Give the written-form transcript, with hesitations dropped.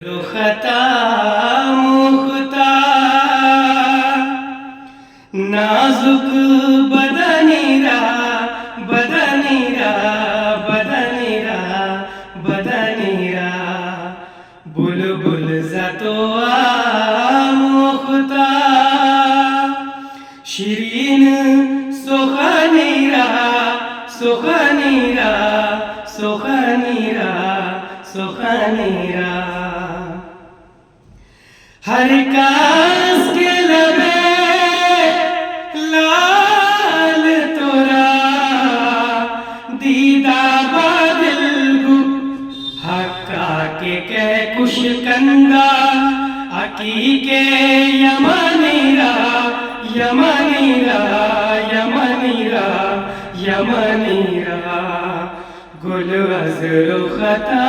खता मुख्ता नाजुक बदनीरा बदनीरा बदनीरा बदनीरा बुलबुल जातो मुख्ता शिरीन सोखनीरा सोखनीरा सोखनीरा सोखनीरा हर कास के लबे लाल तोरा दीदा बादल गु हक्का के कुश कंदा अकी के यमनीरा यमनीरा यमनीरा यमनीरा गुल अज़रो खता